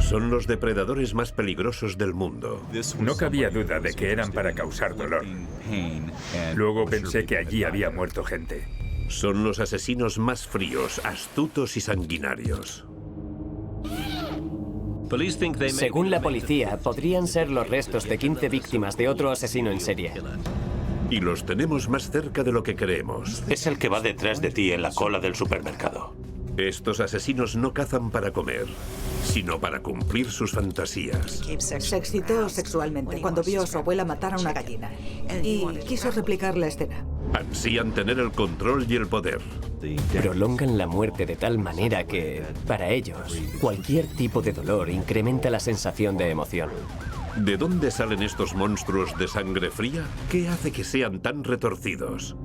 Son los depredadores más peligrosos del mundo. No cabía duda de que eran para causar dolor. Luego pensé que allí había muerto gente. Son los asesinos más fríos, astutos y sanguinarios. Según la policía, podrían ser los restos de 15 víctimas de otro asesino en serie. Y los tenemos más cerca de lo que creemos. Es el que va detrás de ti en la cola del supermercado. Estos asesinos no cazan para comer, sino para cumplir sus fantasías. Se excitó sexualmente cuando vio a su abuela matar a una gallina y quiso replicar la escena. Ansían tener el control y el poder. Prolongan la muerte de tal manera que, para ellos, cualquier tipo de dolor incrementa la sensación de emoción. ¿De dónde salen estos monstruos de sangre fría? ¿Qué hace que sean tan retorcidos?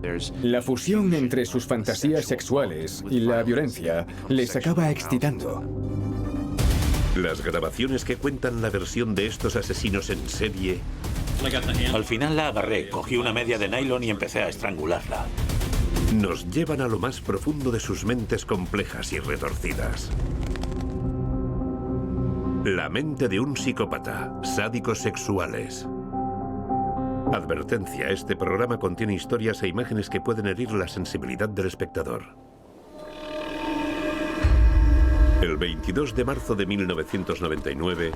La fusión entre sus fantasías sexuales y la violencia les acaba excitando. Las grabaciones que cuentan la versión de estos asesinos en serie Al final la agarré, cogí una media de nylon y empecé a estrangularla. nos llevan a lo más profundo de sus mentes complejas y retorcidas. La mente de un psicópata, sádicos sexuales. Advertencia, este programa contiene historias e imágenes que pueden herir la sensibilidad del espectador. El 22 de marzo de 1999,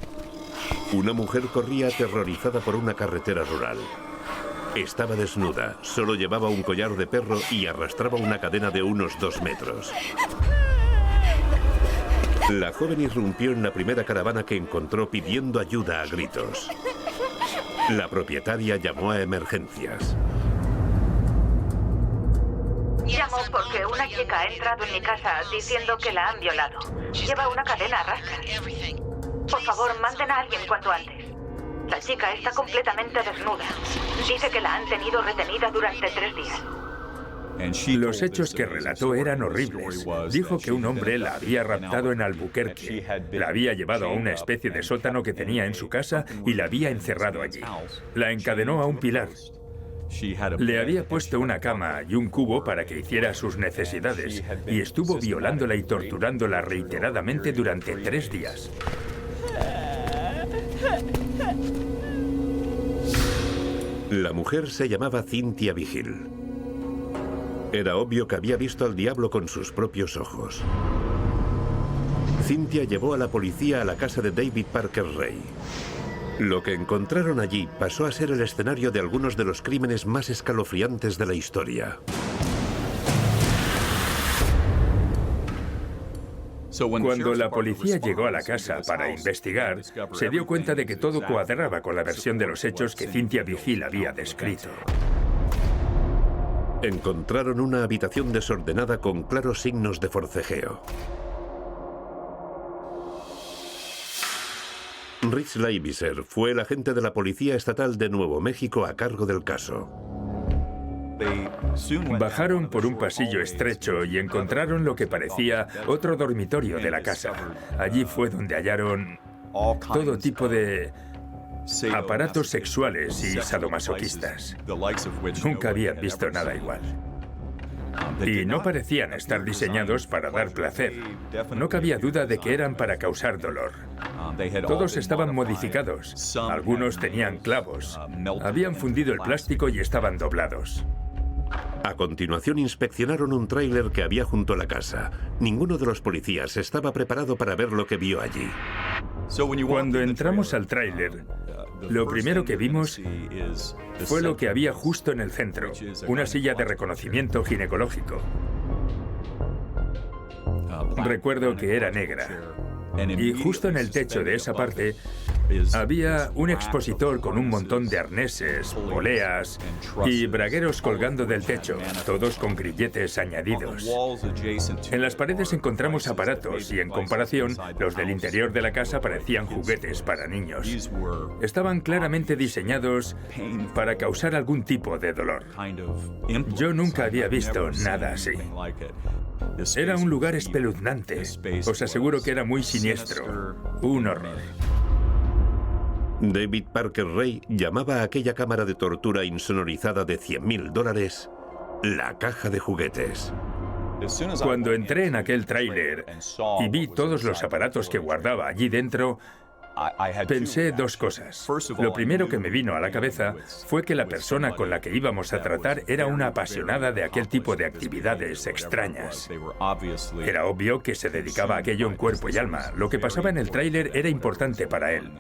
una mujer corría aterrorizada por una carretera rural. Estaba desnuda, solo llevaba un collar de perro y arrastraba una cadena de unos 2 metros. La joven irrumpió en la primera caravana que encontró pidiendo ayuda a gritos. La propietaria llamó a emergencias. Llamo porque una chica ha entrado en mi casa diciendo que la han violado. Lleva una cadena a rastras. Por favor, manden a alguien cuanto antes. La chica está completamente desnuda. Dice que la han tenido retenida durante 3 días. Los hechos que relató eran horribles. Dijo que un hombre la había raptado en Albuquerque, la había llevado a una especie de sótano que tenía en su casa y la había encerrado allí. La encadenó a un pilar. Le había puesto una cama y un cubo para que hiciera sus necesidades y estuvo violándola y torturándola reiteradamente durante 3 días. La mujer se llamaba Cynthia Vigil. Era obvio que había visto al diablo con sus propios ojos. Cynthia llevó a la policía a la casa de David Parker Ray. Lo que encontraron allí pasó a ser el escenario de algunos de los crímenes más escalofriantes de la historia. Cuando la policía llegó a la casa para investigar, se dio cuenta de que todo cuadraba con la versión de los hechos que Cynthia Vigil había descrito. Encontraron una habitación desordenada con claros signos de forcejeo. Rich Leiviser fue el agente de la Policía Estatal de Nuevo México a cargo del caso. Bajaron por un pasillo estrecho y encontraron lo que parecía otro dormitorio de la casa. Allí fue donde hallaron todo tipo de aparatos sexuales y sadomasoquistas. Nunca habían visto nada igual. Y no parecían estar diseñados para dar placer. No cabía duda de que eran para causar dolor. Todos estaban modificados. Algunos tenían clavos. Habían fundido el plástico y estaban doblados. A continuación inspeccionaron un tráiler que había junto a la casa. Ninguno de los policías estaba preparado para ver lo que vio allí. Cuando entramos al tráiler, lo primero que vimos fue lo que había justo en el centro, una silla de reconocimiento ginecológico. Recuerdo que era negra. Y justo en el techo de esa parte había un expositor con un montón de arneses, poleas y bragueros colgando del techo, todos con grilletes añadidos. En las paredes encontramos aparatos y, en comparación, los del interior de la casa parecían juguetes para niños. Estaban claramente diseñados para causar algún tipo de dolor. Yo nunca había visto nada así. Era un lugar espeluznante. Os aseguro que era muy siniestro. Un horror. David Parker Ray llamaba a aquella cámara de tortura insonorizada de $100.000 la caja de juguetes. Cuando entré en aquel tráiler y vi todos los aparatos que guardaba allí dentro, pensé dos cosas. Lo primero que me vino a la cabeza fue que la persona con la que íbamos a tratar era una apasionada de aquel tipo de actividades extrañas. Era obvio que se dedicaba a aquello en cuerpo y alma. Lo que pasaba en el tráiler era importante para él.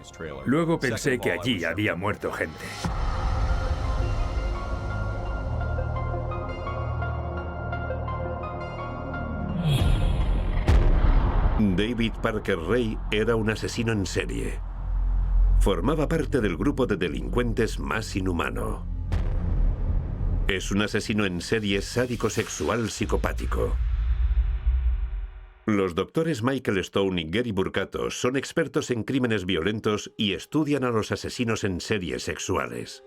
Luego pensé que allí había muerto gente. David Parker Ray era un asesino en serie. Formaba parte del grupo de delincuentes más inhumano. Es un asesino en serie sádico-sexual psicopático. Los doctores Michael Stone y Gary Burcato son expertos en crímenes violentos y estudian a los asesinos en serie sexuales.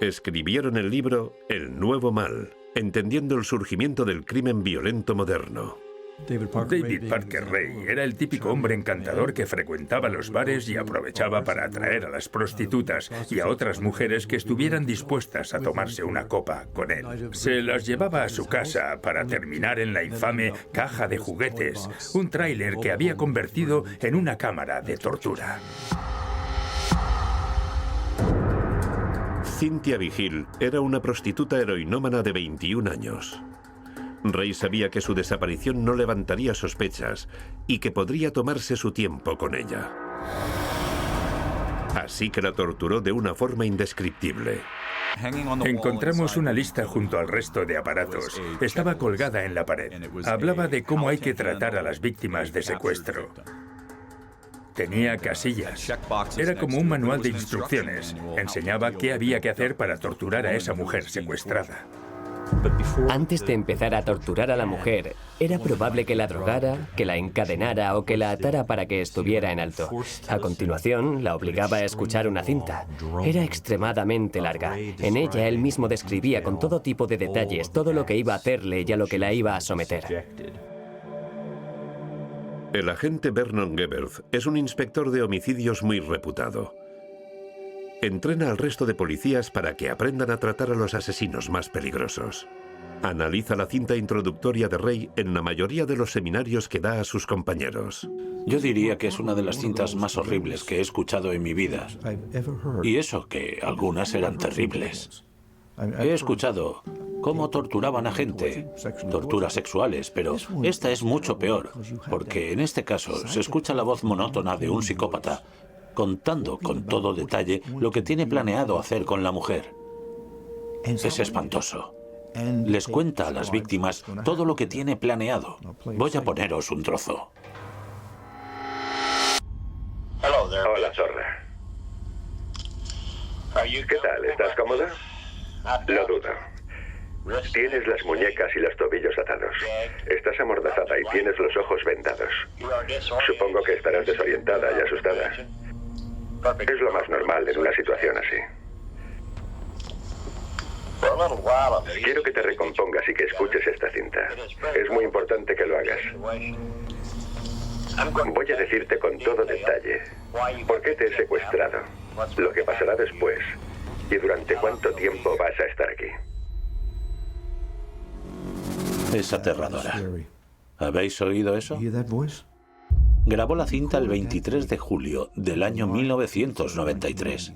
Escribieron el libro El Nuevo Mal, entendiendo el surgimiento del crimen violento moderno. David Parker Ray era el típico hombre encantador que frecuentaba los bares y aprovechaba para atraer a las prostitutas y a otras mujeres que estuvieran dispuestas a tomarse una copa con él. Se las llevaba a su casa para terminar en la infame caja de juguetes, un tráiler que había convertido en una cámara de tortura. Cynthia Vigil era una prostituta heroinómana de 21 años. Ray sabía que su desaparición no levantaría sospechas y que podría tomarse su tiempo con ella. Así que la torturó de una forma indescriptible. Encontramos una lista junto al resto de aparatos. Estaba colgada en la pared. Hablaba de cómo hay que tratar a las víctimas de secuestro. Tenía casillas. Era como un manual de instrucciones. Enseñaba qué había que hacer para torturar a esa mujer secuestrada. Antes de empezar a torturar a la mujer, era probable que la drogara, que la encadenara o que la atara para que estuviera en alto. A continuación, la obligaba a escuchar una cinta. Era extremadamente larga. En ella él mismo describía con todo tipo de detalles todo lo que iba a hacerle y a lo que la iba a someter. El agente Vernon Geberth es un inspector de homicidios muy reputado. Entrena al resto de policías para que aprendan a tratar a los asesinos más peligrosos. Analiza la cinta introductoria de Ray en la mayoría de los seminarios que da a sus compañeros. Yo diría que es una de las cintas más horribles que he escuchado en mi vida. Y eso que algunas eran terribles. He escuchado cómo torturaban a gente, torturas sexuales, pero esta es mucho peor, porque en este caso se escucha la voz monótona de un psicópata contando con todo detalle lo que tiene planeado hacer con la mujer. Es espantoso. Les cuenta a las víctimas todo lo que tiene planeado. Voy a poneros un trozo. Hola, zorra. ¿Qué tal? ¿Estás cómoda? Lo dudo. Tienes las muñecas y los tobillos atados. Estás amordazada y tienes los ojos vendados. Supongo que estarás desorientada y asustada. Es lo más normal en una situación así. Quiero que te recompongas y que escuches esta cinta. Es muy importante que lo hagas. Voy a decirte con todo detalle por qué te he secuestrado, lo que pasará después y durante cuánto tiempo vas a estar aquí. Es aterradora. ¿Habéis oído eso? Grabó la cinta el 23 de julio del año 1993.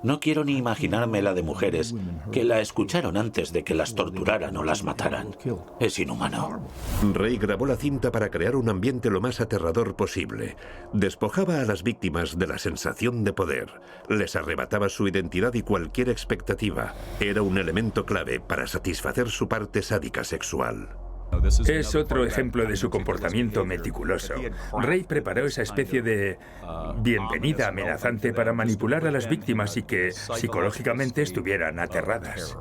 No quiero ni imaginarme la de mujeres que la escucharon antes de que las torturaran o las mataran. Es inhumano. Ray grabó la cinta para crear un ambiente lo más aterrador posible. Despojaba a las víctimas de la sensación de poder. Les arrebataba su identidad y cualquier expectativa. Era un elemento clave para satisfacer su parte sádica sexual. Es otro ejemplo de su comportamiento meticuloso. Ray preparó esa especie de bienvenida amenazante para manipular a las víctimas y que psicológicamente estuvieran aterradas.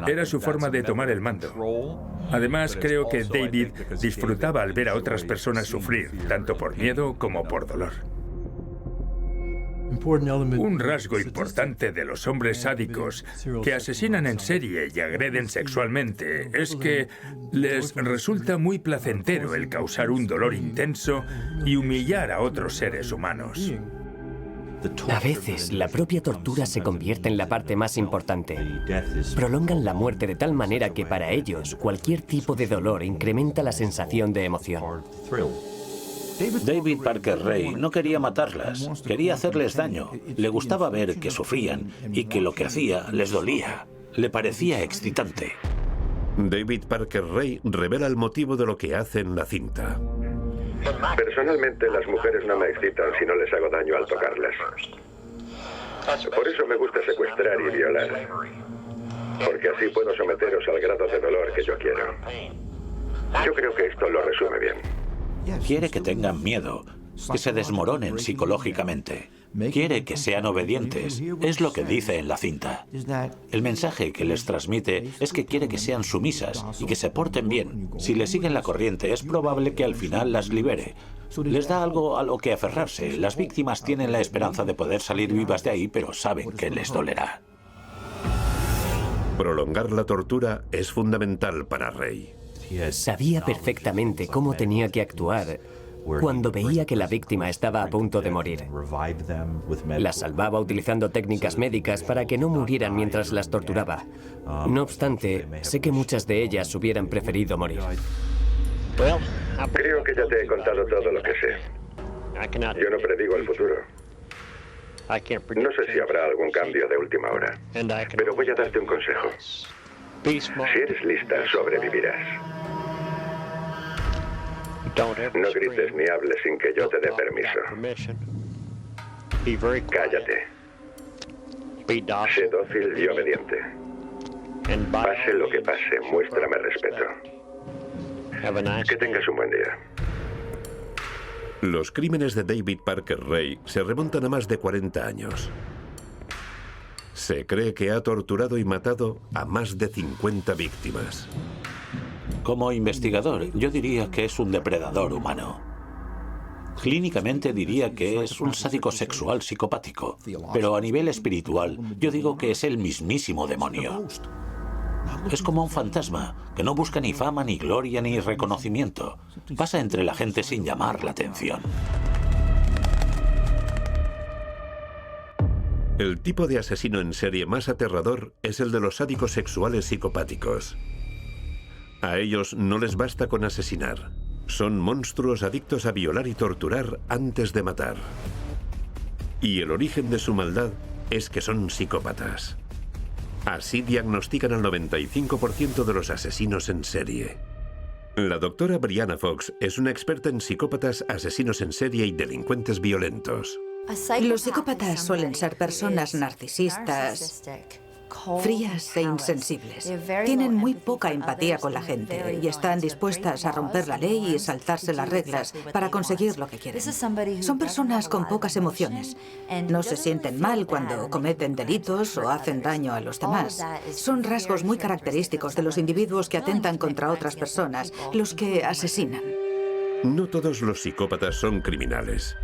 Era su forma de tomar el mando. Además, creo que David disfrutaba al ver a otras personas sufrir, tanto por miedo como por dolor. Un rasgo importante de los hombres sádicos que asesinan en serie y agreden sexualmente es que les resulta muy placentero el causar un dolor intenso y humillar a otros seres humanos. A veces, la propia tortura se convierte en la parte más importante. Prolongan la muerte de tal manera que para ellos, cualquier tipo de dolor incrementa la sensación de emoción. David Parker Ray no quería matarlas, quería hacerles daño. Le gustaba ver que sufrían y que lo que hacía les dolía. Le parecía excitante. David Parker Ray revela el motivo de lo que hace en la cinta. Personalmente, las mujeres no me excitan si no les hago daño al tocarlas. Por eso me gusta secuestrar y violar. Porque así puedo someteros al grado de dolor que yo quiero. Yo creo que esto lo resume bien. Quiere que tengan miedo, que se desmoronen psicológicamente. Quiere que sean obedientes. Es lo que dice en la cinta. El mensaje que les transmite es que quiere que sean sumisas y que se porten bien. Si le siguen la corriente, es probable que al final las libere. Les da algo a lo que aferrarse. Las víctimas tienen la esperanza de poder salir vivas de ahí, pero saben que les dolerá. Prolongar la tortura es fundamental para Ray. Sabía perfectamente cómo tenía que actuar cuando veía que la víctima estaba a punto de morir. Las salvaba utilizando técnicas médicas para que no murieran mientras las torturaba. No obstante, sé que muchas de ellas hubieran preferido morir. Creo que ya te he contado todo lo que sé. Yo no predigo el futuro. No sé si habrá algún cambio de última hora, pero voy a darte un consejo. Si eres lista, sobrevivirás. No grites ni hables sin que yo te dé permiso. Cállate. Sé dócil y obediente. Pase lo que pase, muéstrame respeto. Que tengas un buen día. Los crímenes de David Parker Ray se remontan a más de 40 años. Se cree que ha torturado y matado a más de 50 víctimas. Como investigador, yo diría que es un depredador humano. Clínicamente diría que es un sádico sexual psicopático, pero a nivel espiritual yo digo que es el mismísimo demonio. Es como un fantasma que no busca ni fama, ni gloria, ni reconocimiento. Pasa entre la gente sin llamar la atención. El tipo de asesino en serie más aterrador es el de los sádicos sexuales psicopáticos. A ellos no les basta con asesinar. Son monstruos adictos a violar y torturar antes de matar. Y el origen de su maldad es que son psicópatas. Así diagnostican al 95% de los asesinos en serie. La doctora Brianna Fox es una experta en psicópatas, asesinos en serie y delincuentes violentos. Los psicópatas suelen ser personas narcisistas, frías e insensibles. Tienen muy poca empatía con la gente y están dispuestas a romper la ley y saltarse las reglas para conseguir lo que quieren. Son personas con pocas emociones. No se sienten mal cuando cometen delitos o hacen daño a los demás. Son rasgos muy característicos de los individuos que atentan contra otras personas, los que asesinan. No todos los psicópatas son criminales,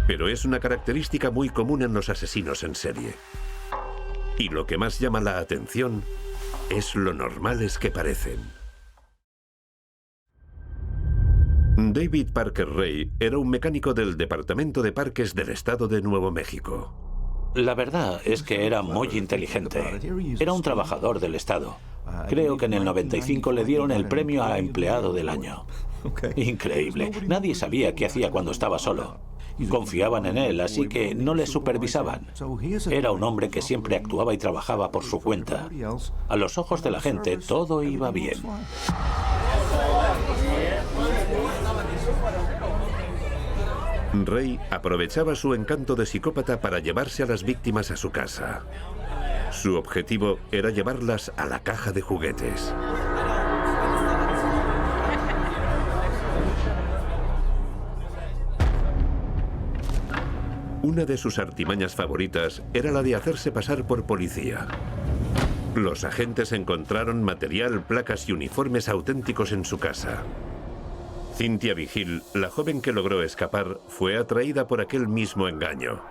pero es una característica muy común en los asesinos en serie. Y lo que más llama la atención es lo normales que parecen. David Parker Ray era un mecánico del Departamento de Parques del Estado de Nuevo México. La verdad es que era muy inteligente. Era un trabajador del Estado. Creo que en el 95 le dieron el premio a Empleado del Año. Increíble. Nadie sabía qué hacía cuando estaba solo. Confiaban en él, así que no le supervisaban. Era un hombre que siempre actuaba y trabajaba por su cuenta. A los ojos de la gente, todo iba bien. Ray aprovechaba su encanto de psicópata para llevarse a las víctimas a su casa. Su objetivo era llevarlas a la caja de juguetes. Una de sus artimañas favoritas era la de hacerse pasar por policía. Los agentes encontraron material, placas y uniformes auténticos en su casa. Cynthia Vigil, la joven que logró escapar, fue atraída por aquel mismo engaño.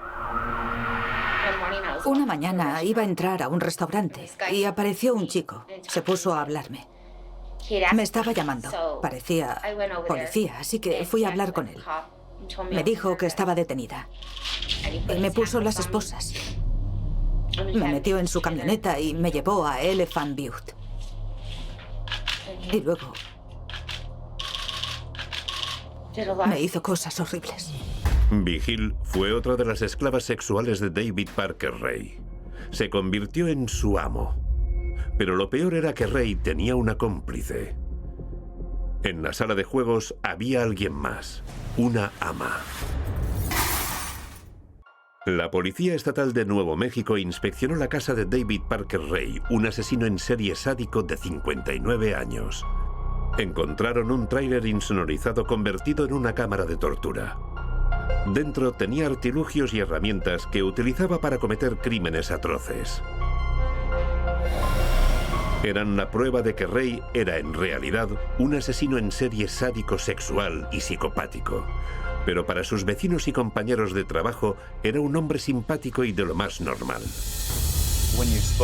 Una mañana iba a entrar a un restaurante y apareció un chico. Se puso a hablarme. Me estaba llamando. Parecía policía, así que fui a hablar con él. Me dijo que estaba detenida. Y me puso las esposas. Me metió en su camioneta y me llevó a Elephant Butte. Y luego me hizo cosas horribles. Vigil fue otra de las esclavas sexuales de David Parker Ray. Se convirtió en su amo. Pero lo peor era que Ray tenía una cómplice. En la sala de juegos había alguien más, una ama. La Policía Estatal de Nuevo México inspeccionó la casa de David Parker Ray, un asesino en serie sádico de 59 años. Encontraron un tráiler insonorizado convertido en una cámara de tortura. Dentro tenía artilugios y herramientas que utilizaba para cometer crímenes atroces. Eran la prueba de que Ray era en realidad un asesino en serie sádico, sexual y psicopático. Pero para sus vecinos y compañeros de trabajo era un hombre simpático y de lo más normal.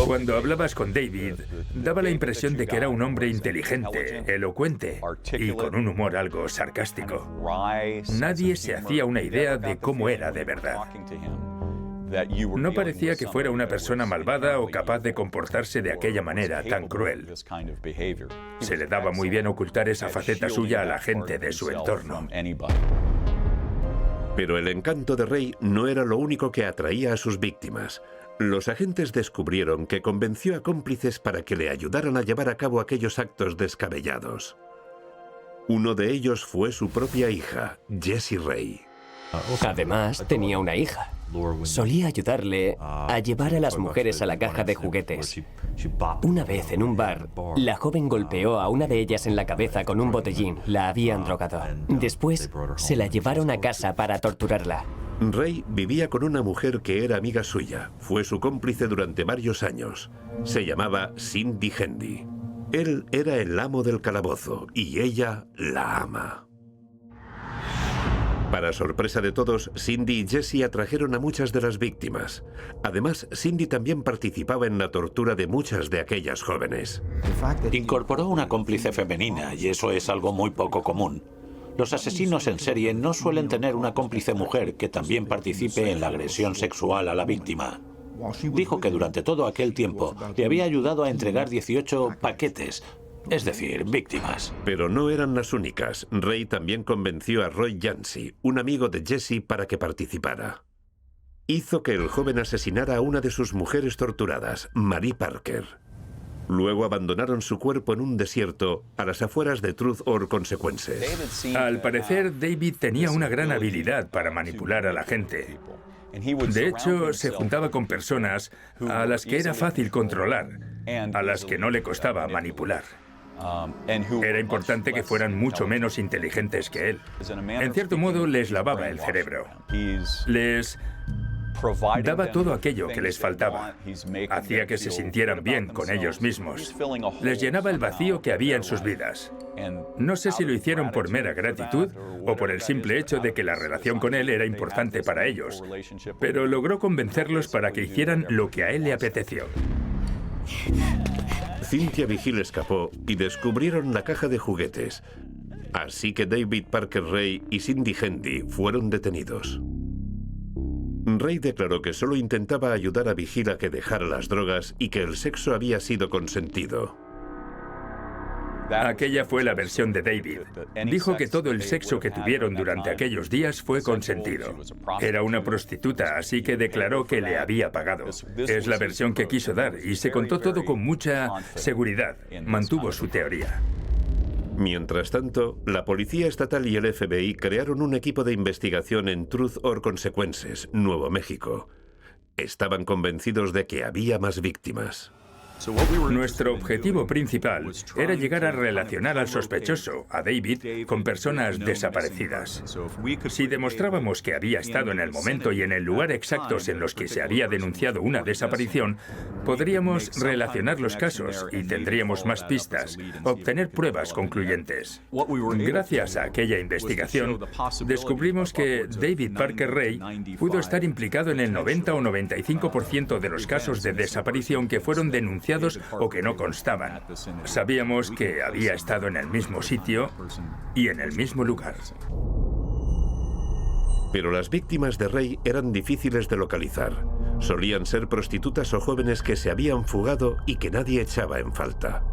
Cuando hablabas con David, daba la impresión de que era un hombre inteligente, elocuente y con un humor algo sarcástico. Nadie se hacía una idea de cómo era de verdad. No parecía que fuera una persona malvada o capaz de comportarse de aquella manera tan cruel. Se le daba muy bien ocultar esa faceta suya a la gente de su entorno. Pero el encanto de Ray no era lo único que atraía a sus víctimas. Los agentes descubrieron que convenció a cómplices para que le ayudaran a llevar a cabo aquellos actos descabellados. Uno de ellos fue su propia hija, Jessie Ray. Además, tenía una hija. Solía ayudarle a llevar a las mujeres a la caja de juguetes. Una vez en un bar, la joven golpeó a una de ellas en la cabeza con un botellín. La habían drogado. Después, se la llevaron a casa para torturarla. Ray vivía con una mujer que era amiga suya. Fue su cómplice durante varios años. Se llamaba Cindy Hendy. Él era el amo del calabozo y ella la ama. Para sorpresa de todos, Cindy y Jessie atrajeron a muchas de las víctimas. Además, Cindy también participaba en la tortura de muchas de aquellas jóvenes. Incorporó una cómplice femenina y eso es algo muy poco común. Los asesinos en serie no suelen tener una cómplice mujer que también participe en la agresión sexual a la víctima. Dijo que durante todo aquel tiempo le había ayudado a entregar 18 paquetes, es decir, víctimas. Pero no eran las únicas. Ray también convenció a Roy Yancey, un amigo de Jessie, para que participara. Hizo que el joven asesinara a una de sus mujeres torturadas, Marie Parker. Luego abandonaron su cuerpo en un desierto a las afueras de Truth or Consequences. Al parecer, David tenía una gran habilidad para manipular a la gente. De hecho, se juntaba con personas a las que era fácil controlar, a las que no le costaba manipular. Era importante que fueran mucho menos inteligentes que él. En cierto modo, les lavaba el cerebro. Les daba todo aquello que les faltaba. Hacía que se sintieran bien con ellos mismos. Les llenaba el vacío que había en sus vidas. No sé si lo hicieron por mera gratitud o por el simple hecho de que la relación con él era importante para ellos, pero logró convencerlos para que hicieran lo que a él le apeteció. Cynthia Vigil escapó y descubrieron la caja de juguetes. Así que David Parker Ray y Cindy Hendy fueron detenidos. Ray declaró que solo intentaba ayudar a Vigil a que dejara las drogas y que el sexo había sido consentido. Aquella fue la versión de David. Dijo que todo el sexo que tuvieron durante aquellos días fue consentido. Era una prostituta, así que declaró que le había pagado. Es la versión que quiso dar y se contó todo con mucha seguridad. Mantuvo su teoría. Mientras tanto, la Policía Estatal y el FBI crearon un equipo de investigación en Truth or Consequences, Nuevo México. Estaban convencidos de que había más víctimas. Nuestro objetivo principal era llegar a relacionar al sospechoso, a David, con personas desaparecidas. Si demostrábamos que había estado en el momento y en el lugar exactos en los que se había denunciado una desaparición, podríamos relacionar los casos y tendríamos más pistas, obtener pruebas concluyentes. Gracias a aquella investigación, descubrimos que David Parker Ray pudo estar implicado en el 90 o 95% de los casos de desaparición que fueron denunciados o que no constaban. Sabíamos que había estado en el mismo sitio y en el mismo lugar. Pero las víctimas de Ray eran difíciles de localizar. Solían ser prostitutas o jóvenes que se habían fugado y que nadie echaba en falta.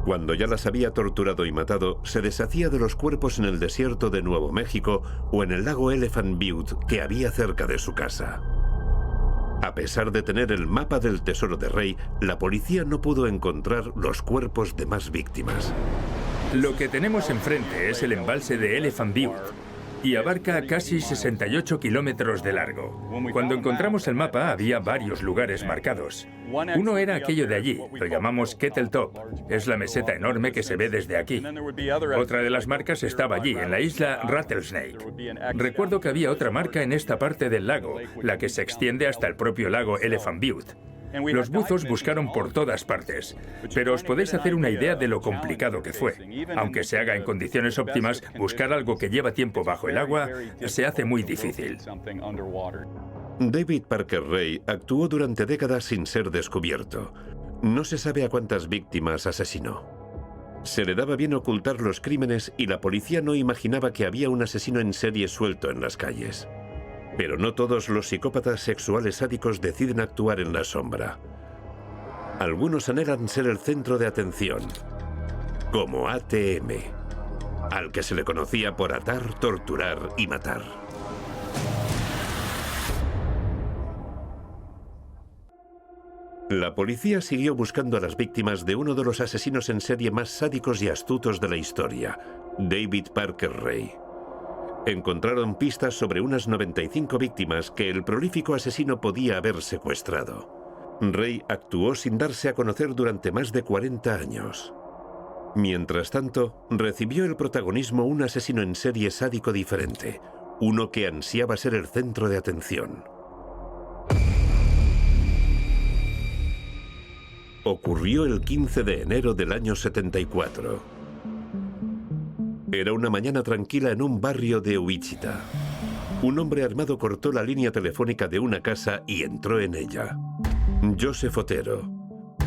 Cuando ya las había torturado y matado, se deshacía de los cuerpos en el desierto de Nuevo México o en el lago Elephant Butte que había cerca de su casa. A pesar de tener el mapa del tesoro de Ray, la policía no pudo encontrar los cuerpos de más víctimas. Lo que tenemos enfrente es el embalse de Elephant Butte y abarca casi 68 kilómetros de largo. Cuando encontramos el mapa había varios lugares marcados. Uno era aquello de allí, lo llamamos Kettle Top. Es la meseta enorme que se ve desde aquí. Otra de las marcas estaba allí, en la isla Rattlesnake. Recuerdo que había otra marca en esta parte del lago, la que se extiende hasta el propio lago Elephant Butte. Los buzos buscaron por todas partes, pero os podéis hacer una idea de lo complicado que fue. Aunque se haga en condiciones óptimas, buscar algo que lleva tiempo bajo el agua se hace muy difícil. David Parker Ray actuó durante décadas sin ser descubierto. No se sabe a cuántas víctimas asesinó. Se le daba bien ocultar los crímenes y la policía no imaginaba que había un asesino en serie suelto en las calles. Pero no todos los psicópatas sexuales sádicos deciden actuar en la sombra. Algunos anhelan ser el centro de atención, como ATM, al que se le conocía por atar, torturar y matar. La policía siguió buscando a las víctimas de uno de los asesinos en serie más sádicos y astutos de la historia, David Parker Ray. Encontraron pistas sobre unas 95 víctimas que el prolífico asesino podía haber secuestrado. Ray actuó sin darse a conocer durante más de 40 años. Mientras tanto, recibió el protagonismo un asesino en serie sádico diferente, uno que ansiaba ser el centro de atención. Ocurrió el 15 de enero del año 74. Era una mañana tranquila en un barrio de Wichita. Un hombre armado cortó la línea telefónica de una casa y entró en ella. Joseph Otero,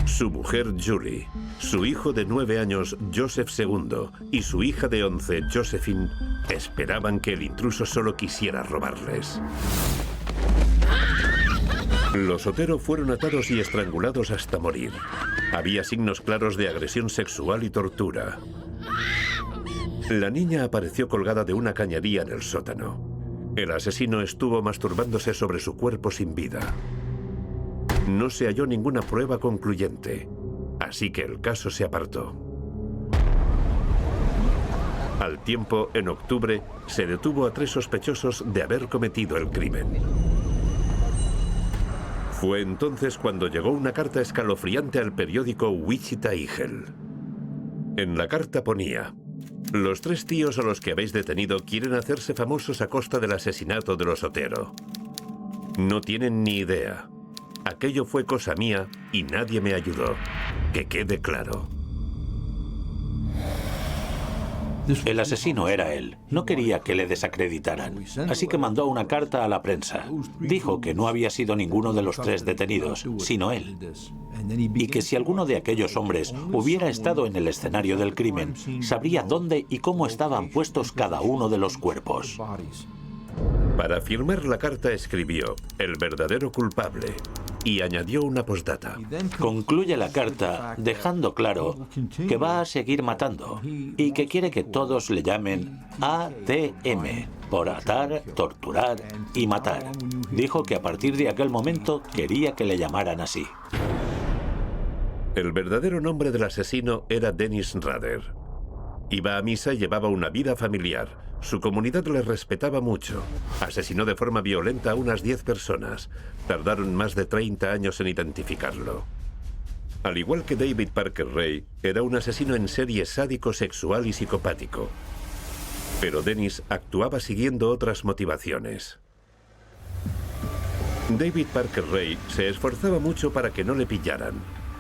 su mujer Julie, su hijo de 9 años Joseph II y su hija de 11 Josephine esperaban que el intruso solo quisiera robarles. Los Otero fueron atados y estrangulados hasta morir. Había signos claros de agresión sexual y tortura. La niña apareció colgada de una cañería en el sótano. El asesino estuvo masturbándose sobre su cuerpo sin vida. No se halló ninguna prueba concluyente, así que el caso se apartó. Al tiempo, en octubre, se detuvo a 3 sospechosos de haber cometido el crimen. Fue entonces cuando llegó una carta escalofriante al periódico Wichita Eagle. En la carta ponía: los 3 tíos a los que habéis detenido quieren hacerse famosos a costa del asesinato de los Otero. No tienen ni idea. Aquello fue cosa mía y nadie me ayudó. Que quede claro. El asesino era él. No quería que le desacreditaran. Así que mandó una carta a la prensa. Dijo que no había sido ninguno de los 3 detenidos, sino él. Y que si alguno de aquellos hombres hubiera estado en el escenario del crimen, sabría dónde y cómo estaban puestos cada uno de los cuerpos. Para firmar la carta escribió "el verdadero culpable" y añadió una postdata. Concluye la carta dejando claro que va a seguir matando y que quiere que todos le llamen ATM, por atar, torturar y matar. Dijo que a partir de aquel momento quería que le llamaran así. El verdadero nombre del asesino era Dennis Rader. Iba a misa y llevaba una vida familiar. Su comunidad le respetaba mucho. Asesinó de forma violenta a unas 10 personas. Tardaron más de 30 años en identificarlo. Al igual que David Parker Ray, era un asesino en serie sádico, sexual y psicopático. Pero Dennis actuaba siguiendo otras motivaciones. David Parker Ray se esforzaba mucho para que no le pillaran,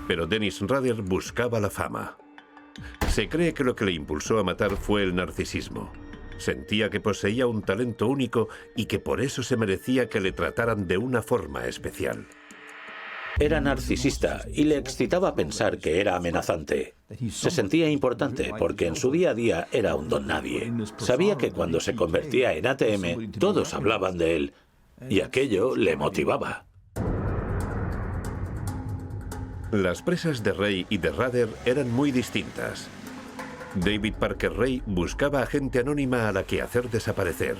pero Dennis Rader buscaba la fama. Se cree que lo que le impulsó a matar fue el narcisismo. Sentía que poseía un talento único y que por eso se merecía que le trataran de una forma especial. Era narcisista y le excitaba pensar que era amenazante. Se sentía importante porque en su día a día era un don nadie. Sabía que cuando se convertía en ATM, todos hablaban de él y aquello le motivaba. Las presas de Ray y de Rader eran muy distintas. David Parker Ray buscaba a gente anónima a la que hacer desaparecer.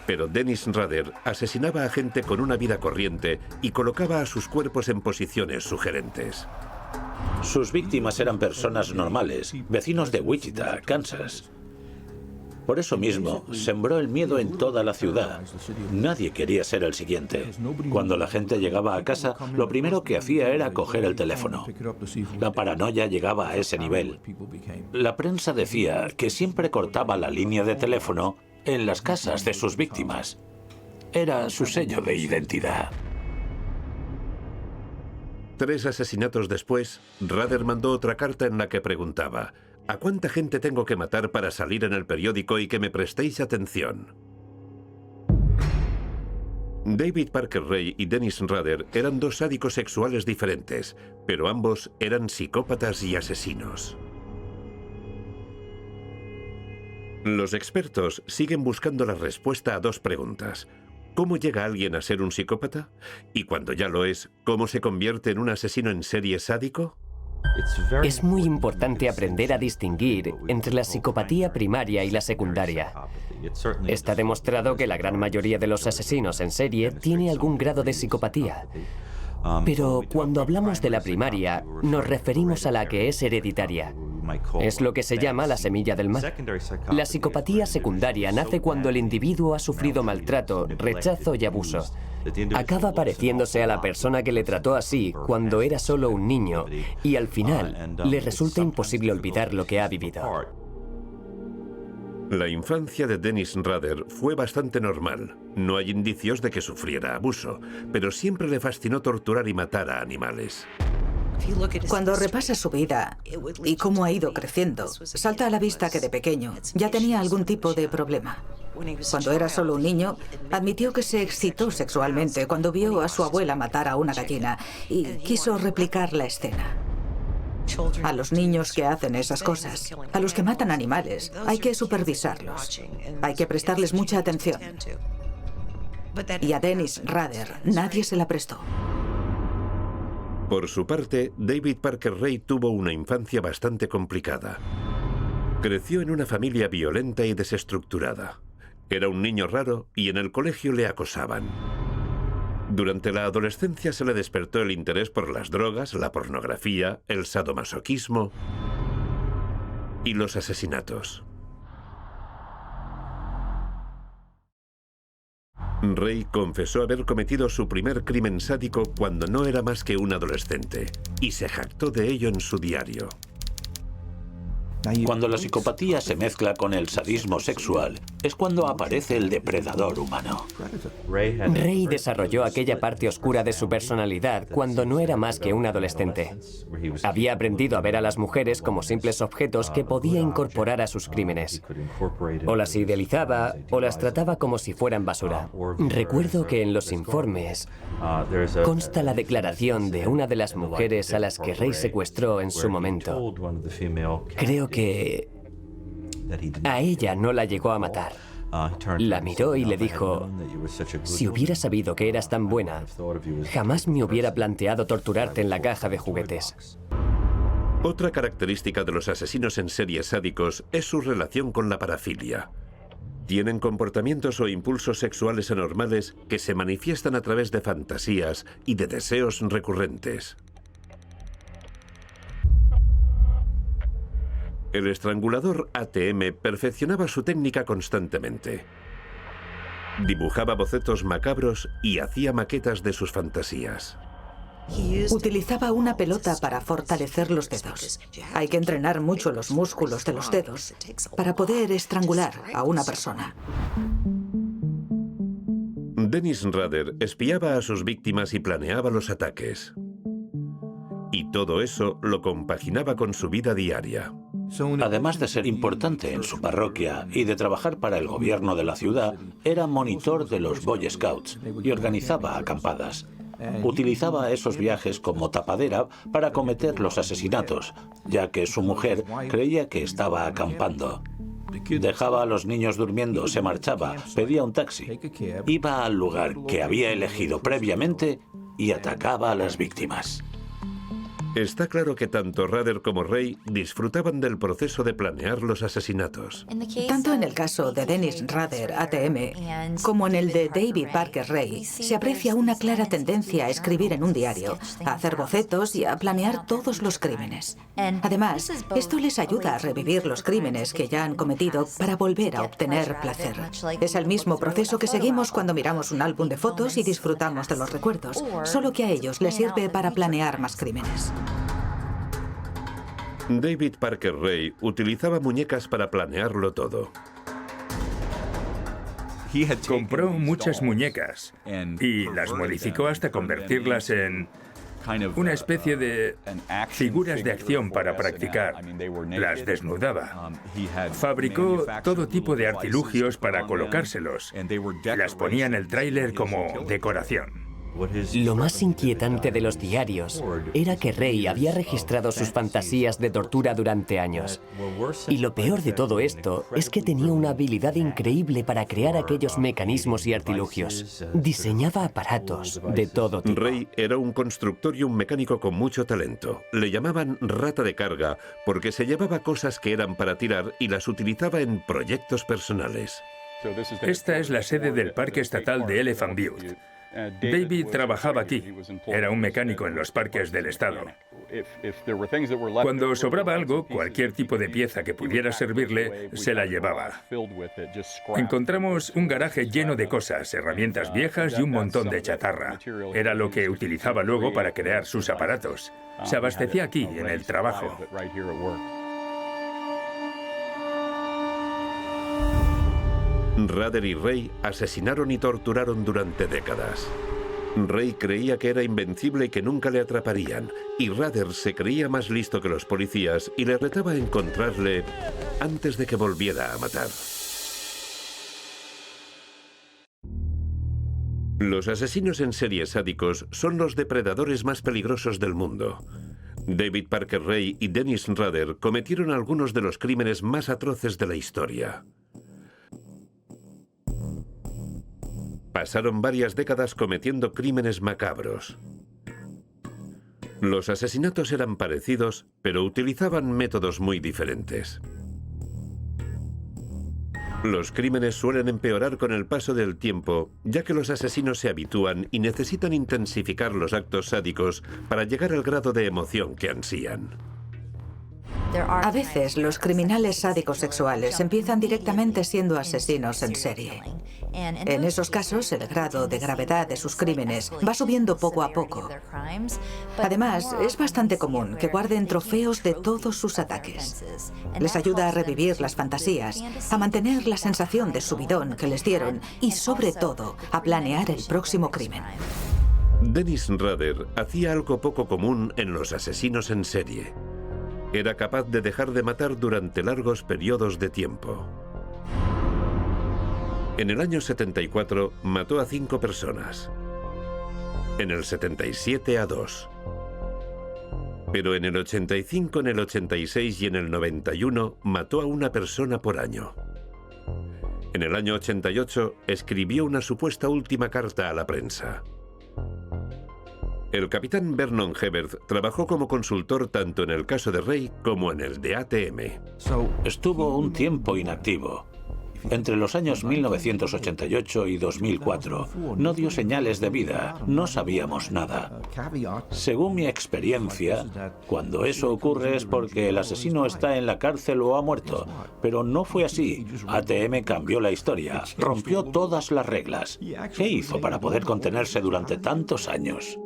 Pero Dennis Rader asesinaba a gente con una vida corriente y colocaba a sus cuerpos en posiciones sugerentes. Sus víctimas eran personas normales, vecinos de Wichita, Kansas. Por eso mismo, sembró el miedo en toda la ciudad. Nadie quería ser el siguiente. Cuando la gente llegaba a casa, lo primero que hacía era coger el teléfono. La paranoia llegaba a ese nivel. La prensa decía que siempre cortaba la línea de teléfono en las casas de sus víctimas. Era su sello de identidad. 3 asesinatos después, Rader mandó otra carta en la que preguntaba: ¿a cuánta gente tengo que matar para salir en el periódico y que me prestéis atención? David Parker Ray y Dennis Rader eran 2 sádicos sexuales diferentes, pero ambos eran psicópatas y asesinos. Los expertos siguen buscando la respuesta a 2 preguntas. ¿Cómo llega alguien a ser un psicópata? Y cuando ya lo es, ¿cómo se convierte en un asesino en serie sádico? Es muy importante aprender a distinguir entre la psicopatía primaria y la secundaria. Está demostrado que la gran mayoría de los asesinos en serie tiene algún grado de psicopatía. Pero cuando hablamos de la primaria, nos referimos a la que es hereditaria. Es lo que se llama la semilla del mal. La psicopatía secundaria nace cuando el individuo ha sufrido maltrato, rechazo y abuso. Acaba pareciéndose a la persona que le trató así cuando era solo un niño y al final le resulta imposible olvidar lo que ha vivido. La infancia de Dennis Rader fue bastante normal. No hay indicios de que sufriera abuso, pero siempre le fascinó torturar y matar a animales. Cuando repasas su vida y cómo ha ido creciendo, salta a la vista que de pequeño ya tenía algún tipo de problema. Cuando era solo un niño, admitió que se excitó sexualmente cuando vio a su abuela matar a una gallina y quiso replicar la escena. A los niños que hacen esas cosas, a los que matan animales, hay que supervisarlos. Hay que prestarles mucha atención. Y a Dennis Rader nadie se la prestó. Por su parte, David Parker Ray tuvo una infancia bastante complicada. Creció en una familia violenta y desestructurada. Era un niño raro y en el colegio le acosaban. Durante la adolescencia se le despertó el interés por las drogas, la pornografía, el sadomasoquismo y los asesinatos. Ray confesó haber cometido su primer crimen sádico cuando no era más que un adolescente y se jactó de ello en su diario. Cuando la psicopatía se mezcla con el sadismo sexual, es cuando aparece el depredador humano. Ray desarrolló aquella parte oscura de su personalidad cuando no era más que un adolescente. Había aprendido a ver a las mujeres como simples objetos que podía incorporar a sus crímenes. O las idealizaba o las trataba como si fueran basura. Recuerdo que en los informes consta la declaración de una de las mujeres a las que Ray secuestró en su momento. Creo que a ella no la llegó a matar. La miró y le dijo: si hubiera sabido que eras tan buena, jamás me hubiera planteado torturarte en la caja de juguetes. Otra característica de los asesinos en serie sádicos es su relación con la parafilia. Tienen comportamientos o impulsos sexuales anormales que se manifiestan a través de fantasías y de deseos recurrentes. El estrangulador ATM perfeccionaba su técnica constantemente. Dibujaba bocetos macabros y hacía maquetas de sus fantasías. Utilizaba una pelota para fortalecer los dedos. Hay que entrenar mucho los músculos de los dedos para poder estrangular a una persona. Dennis Rader espiaba a sus víctimas y planeaba los ataques. Y todo eso lo compaginaba con su vida diaria. Además de ser importante en su parroquia y de trabajar para el gobierno de la ciudad, era monitor de los Boy Scouts y organizaba acampadas. Utilizaba esos viajes como tapadera para cometer los asesinatos, ya que su mujer creía que estaba acampando. Dejaba a los niños durmiendo, se marchaba, pedía un taxi, iba al lugar que había elegido previamente y atacaba a las víctimas. Está claro que tanto Rader como Ray disfrutaban del proceso de planear los asesinatos. Tanto en el caso de Dennis Rader, ATM, como en el de David Parker Ray, se aprecia una clara tendencia a escribir en un diario, a hacer bocetos y a planear todos los crímenes. Además, esto les ayuda a revivir los crímenes que ya han cometido para volver a obtener placer. Es el mismo proceso que seguimos cuando miramos un álbum de fotos y disfrutamos de los recuerdos, solo que a ellos les sirve para planear más crímenes. David Parker Ray utilizaba muñecas para planearlo todo. Compró muchas muñecas y las modificó hasta convertirlas en una especie de figuras de acción para practicar. Las desnudaba. Fabricó todo tipo de artilugios para colocárselos. Las ponía en el tráiler como decoración. Lo más inquietante de los diarios era que Ray había registrado sus fantasías de tortura durante años. Y lo peor de todo esto es que tenía una habilidad increíble para crear aquellos mecanismos y artilugios. Diseñaba aparatos de todo tipo. Ray era un constructor y un mecánico con mucho talento. Le llamaban rata de carga porque se llevaba cosas que eran para tirar y las utilizaba en proyectos personales. Esta es la sede del Parque Estatal de Elephant Butte. David trabajaba aquí. Era un mecánico en los parques del estado. Cuando sobraba algo, cualquier tipo de pieza que pudiera servirle, se la llevaba. Encontramos un garaje lleno de cosas, herramientas viejas y un montón de chatarra. Era lo que utilizaba luego para crear sus aparatos. Se abastecía aquí, en el trabajo. Rader y Ray asesinaron y torturaron durante décadas. Ray creía que era invencible y que nunca le atraparían, y Rader se creía más listo que los policías y le retaba a encontrarle antes de que volviera a matar. Los asesinos en serie sádicos son los depredadores más peligrosos del mundo. David Parker Ray y Dennis Rader cometieron algunos de los crímenes más atroces de la historia. Pasaron varias décadas cometiendo crímenes macabros. Los asesinatos eran parecidos, pero utilizaban métodos muy diferentes. Los crímenes suelen empeorar con el paso del tiempo, ya que los asesinos se habitúan y necesitan intensificar los actos sádicos para llegar al grado de emoción que ansían. A veces, los criminales sádicos sexuales empiezan directamente siendo asesinos en serie. En esos casos, el grado de gravedad de sus crímenes va subiendo poco a poco. Además, es bastante común que guarden trofeos de todos sus ataques. Les ayuda a revivir las fantasías, a mantener la sensación de subidón que les dieron y, sobre todo, a planear el próximo crimen. Dennis Rader hacía algo poco común en los asesinos en serie. Era capaz de dejar de matar durante largos periodos de tiempo. En el año 74 mató a 5 personas. En el 77 a 2. Pero en el 85, en el 86 y en el 91 mató a 1 persona por año. En el año 88 escribió una supuesta última carta a la prensa. El capitán Vernon Hebert trabajó como consultor tanto en el caso de Ray como en el de ATM. Estuvo un tiempo inactivo. Entre los años 1988 y 2004, no dio señales de vida, no sabíamos nada. Según mi experiencia, cuando eso ocurre es porque el asesino está en la cárcel o ha muerto. Pero no fue así. ATM cambió la historia, rompió todas las reglas. ¿Qué hizo para poder contenerse durante tantos años?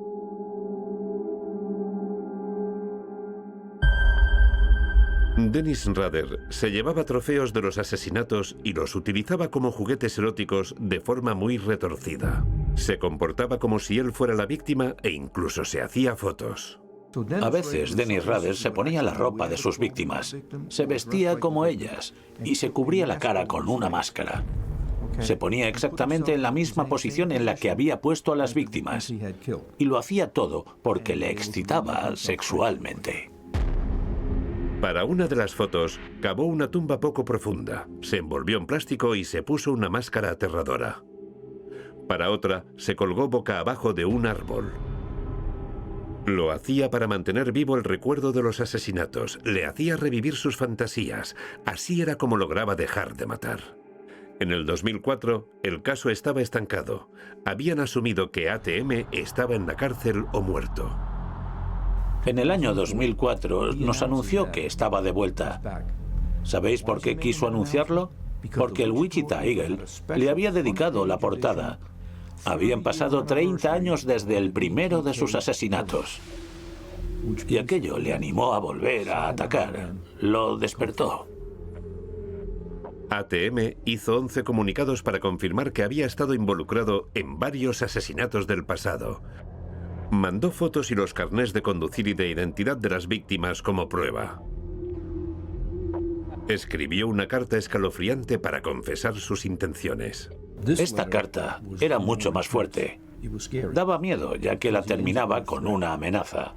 Dennis Rader se llevaba trofeos de los asesinatos y los utilizaba como juguetes eróticos de forma muy retorcida. Se comportaba como si él fuera la víctima e incluso se hacía fotos. A veces Dennis Rader se ponía la ropa de sus víctimas, se vestía como ellas y se cubría la cara con una máscara. Se ponía exactamente en la misma posición en la que había puesto a las víctimas. Y lo hacía todo porque le excitaba sexualmente. Para una de las fotos, cavó una tumba poco profunda, se envolvió en plástico y se puso una máscara aterradora. Para otra, se colgó boca abajo de un árbol. Lo hacía para mantener vivo el recuerdo de los asesinatos, le hacía revivir sus fantasías. Así era como lograba dejar de matar. En el 2004, el caso estaba estancado. Habían asumido que ATM estaba en la cárcel o muerto. En el año 2004 nos anunció que estaba de vuelta. ¿Sabéis por qué quiso anunciarlo? Porque el Wichita Eagle le había dedicado la portada. Habían pasado 30 años desde el primero de sus asesinatos. Y aquello le animó a volver a atacar. Lo despertó. ATM hizo 11 comunicados para confirmar que había estado involucrado en varios asesinatos del pasado. Mandó fotos y los carnés de conducir y de identidad de las víctimas como prueba. Escribió una carta escalofriante para confesar sus intenciones. Esta carta era mucho más fuerte. Daba miedo, ya que la terminaba con una amenaza.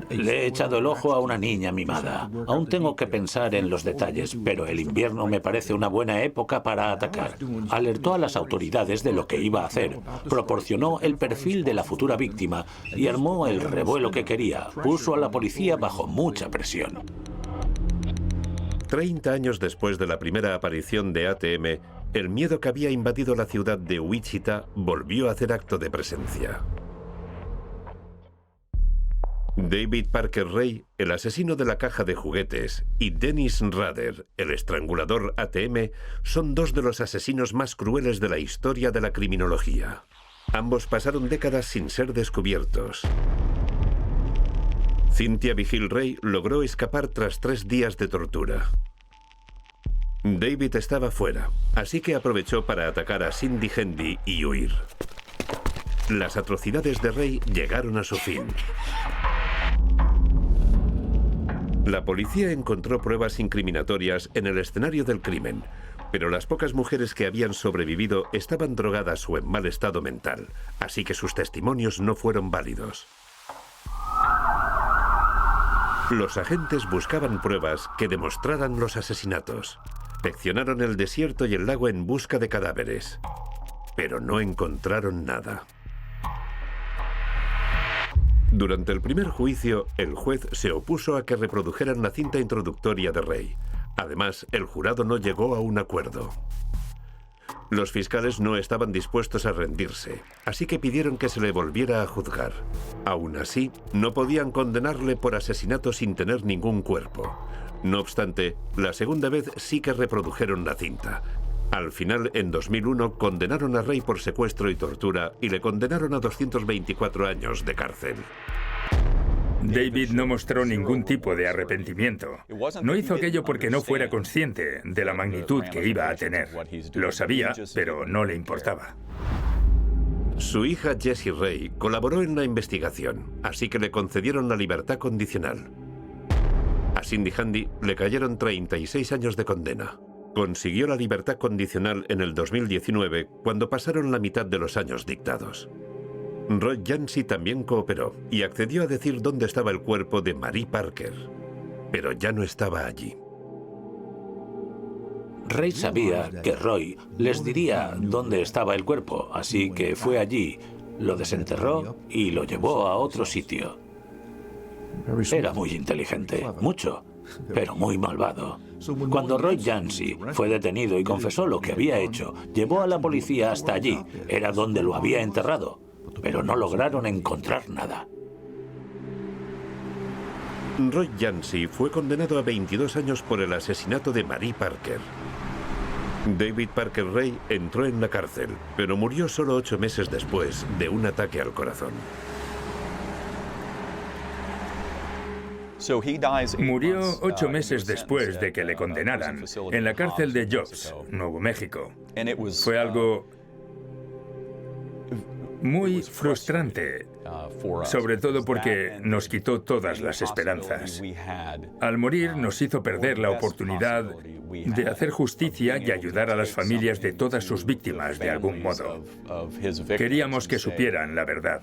Le he echado el ojo a una niña mimada. Aún tengo que pensar en los detalles, pero el invierno me parece una buena época para atacar. Alertó a las autoridades de lo que iba a hacer, proporcionó el perfil de la futura víctima y armó el revuelo que quería. Puso a la policía bajo mucha presión. 30 años después de la primera aparición de ATM, el miedo que había invadido la ciudad de Wichita volvió a hacer acto de presencia. David Parker Ray, el asesino de la caja de juguetes, y Dennis Rader, el estrangulador ATM, son dos de los asesinos más crueles de la historia de la criminología. Ambos pasaron décadas sin ser descubiertos. Cynthia Vigil Ray logró escapar tras 3 días de tortura. David estaba fuera, así que aprovechó para atacar a Cindy Hendy y huir. Las atrocidades de Ray llegaron a su fin. La policía encontró pruebas incriminatorias en el escenario del crimen, pero las pocas mujeres que habían sobrevivido estaban drogadas o en mal estado mental, así que sus testimonios no fueron válidos. Los agentes buscaban pruebas que demostraran los asesinatos. Inspeccionaron el desierto y el lago en busca de cadáveres, pero no encontraron nada. Durante el primer juicio, el juez se opuso a que reprodujeran la cinta introductoria de Ray. Además, el jurado no llegó a un acuerdo. Los fiscales no estaban dispuestos a rendirse, así que pidieron que se le volviera a juzgar. Aún así, no podían condenarle por asesinato sin tener ningún cuerpo. No obstante, la segunda vez sí que reprodujeron la cinta. Al final, en 2001, condenaron a Ray por secuestro y tortura y le condenaron a 224 años de cárcel. David no mostró ningún tipo de arrepentimiento. No hizo aquello porque no fuera consciente de la magnitud que iba a tener. Lo sabía, pero no le importaba. Su hija Jessie Ray colaboró en la investigación, así que le concedieron la libertad condicional. A Cindy Hendy le cayeron 36 años de condena. Consiguió la libertad condicional en el 2019, cuando pasaron la mitad de los años dictados. Roy Yancey también cooperó y accedió a decir dónde estaba el cuerpo de Mari Parker, pero ya no estaba allí. Ray sabía que Roy les diría dónde estaba el cuerpo, así que fue allí, lo desenterró y lo llevó a otro sitio. Era muy inteligente, mucho, pero muy malvado. Cuando Roy Yancey fue detenido y confesó lo que había hecho, llevó a la policía hasta allí, era donde lo había enterrado, pero no lograron encontrar nada. Roy Yancey fue condenado a 22 años por el asesinato de Mari Parker. David Parker Ray entró en la cárcel, pero murió solo 8 meses después de un ataque al corazón. Murió 8 meses después de que le condenaran en la cárcel de Jobs, Nuevo México. Fue algo Muy frustrante, sobre todo porque nos quitó todas las esperanzas. Al morir nos hizo perder la oportunidad de hacer justicia y ayudar a las familias de todas sus víctimas de algún modo. Queríamos que supieran la verdad.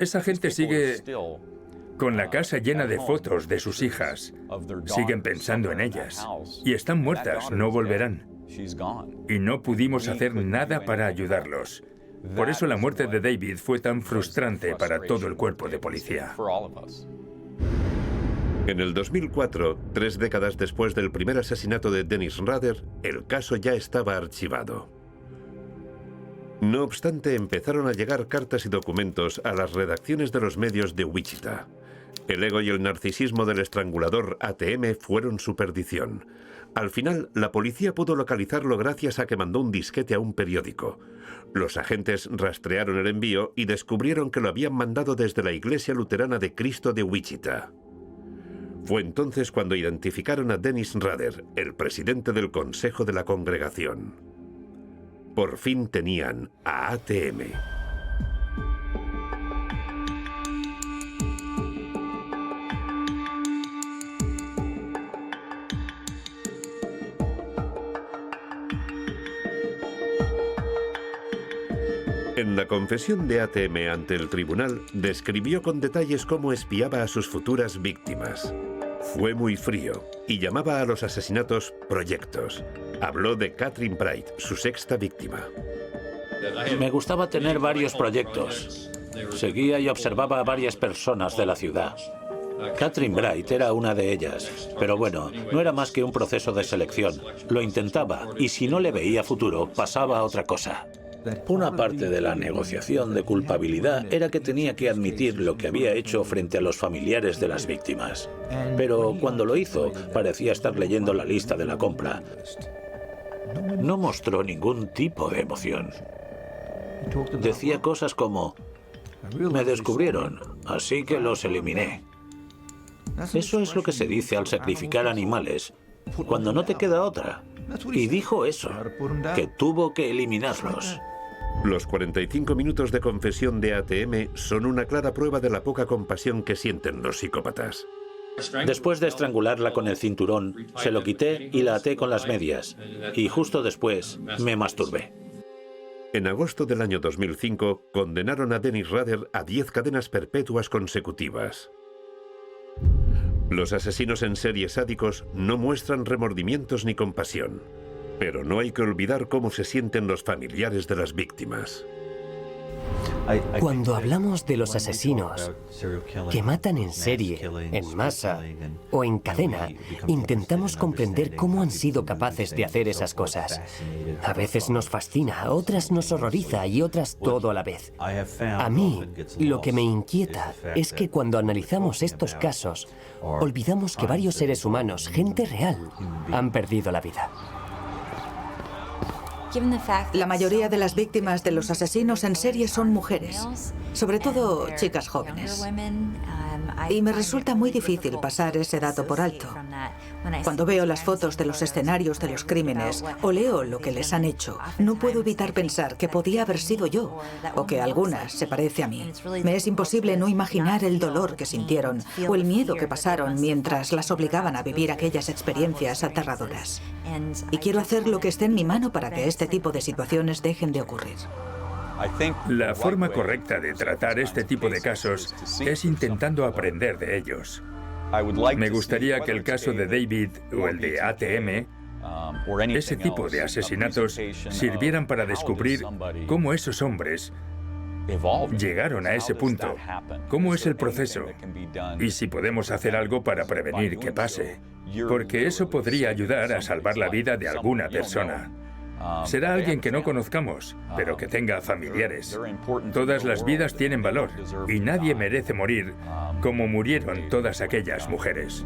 Esa gente sigue con la casa llena de fotos de sus hijas. Siguen pensando en ellas. Y están muertas, no volverán. Y no pudimos hacer nada para ayudarlos. Por eso la muerte de David fue tan frustrante para todo el cuerpo de policía. En el 2004, 3 décadas después del primer asesinato de Dennis Rader, el caso ya estaba archivado. No obstante, empezaron a llegar cartas y documentos a las redacciones de los medios de Wichita. El ego y el narcisismo del estrangulador ATM fueron su perdición. Al final, la policía pudo localizarlo gracias a que mandó un disquete a un periódico. Los agentes rastrearon el envío y descubrieron que lo habían mandado desde la Iglesia Luterana de Cristo de Wichita. Fue entonces cuando identificaron a Dennis Rader, el presidente del Consejo de la Congregación. Por fin tenían a ATM. En la confesión de ATM ante el tribunal, describió con detalles cómo espiaba a sus futuras víctimas. Fue muy frío y llamaba a los asesinatos proyectos. Habló de Catherine Bright, su sexta víctima. Me gustaba tener varios proyectos. Seguía y observaba a varias personas de la ciudad. Catherine Bright era una de ellas. Pero bueno, no era más que un proceso de selección. Lo intentaba y si no le veía futuro, pasaba a otra cosa. Una parte de la negociación de culpabilidad era que tenía que admitir lo que había hecho frente a los familiares de las víctimas. Pero cuando lo hizo, parecía estar leyendo la lista de la compra. No mostró ningún tipo de emoción. Decía cosas como: me descubrieron, así que los eliminé. Eso es lo que se dice al sacrificar animales, cuando no te queda otra. Y dijo eso, que tuvo que eliminarlos. Los 45 minutos de confesión de ATM son una clara prueba de la poca compasión que sienten los psicópatas. Después de estrangularla con el cinturón, se lo quité y la até con las medias. Y justo después, me masturbé. En agosto del año 2005, condenaron a Dennis Rader a 10 cadenas perpetuas consecutivas. Los asesinos en serie sádicos no muestran remordimientos ni compasión. Pero no hay que olvidar cómo se sienten los familiares de las víctimas. Cuando hablamos de los asesinos que matan en serie, en masa o en cadena, intentamos comprender cómo han sido capaces de hacer esas cosas. A veces nos fascina, otras nos horroriza y otras todo a la vez. A mí, lo que me inquieta es que cuando analizamos estos casos, olvidamos que varios seres humanos, gente real, han perdido la vida. La mayoría de las víctimas de los asesinos en serie son mujeres, sobre todo chicas jóvenes. Y me resulta muy difícil pasar ese dato por alto. Cuando veo las fotos de los escenarios de los crímenes o leo lo que les han hecho, no puedo evitar pensar que podía haber sido yo o que alguna se parece a mí. Me es imposible no imaginar el dolor que sintieron o el miedo que pasaron mientras las obligaban a vivir aquellas experiencias aterradoras. Y quiero hacer lo que esté en mi mano para que este tipo de situaciones dejen de ocurrir. La forma correcta de tratar este tipo de casos es intentando aprender de ellos. Me gustaría que el caso de David o el de ATM, ese tipo de asesinatos, sirvieran para descubrir cómo esos hombres llegaron a ese punto, cómo es el proceso y si podemos hacer algo para prevenir que pase, porque eso podría ayudar a salvar la vida de alguna persona. Será alguien que no conozcamos, pero que tenga familiares. Todas las vidas tienen valor y nadie merece morir como murieron todas aquellas mujeres.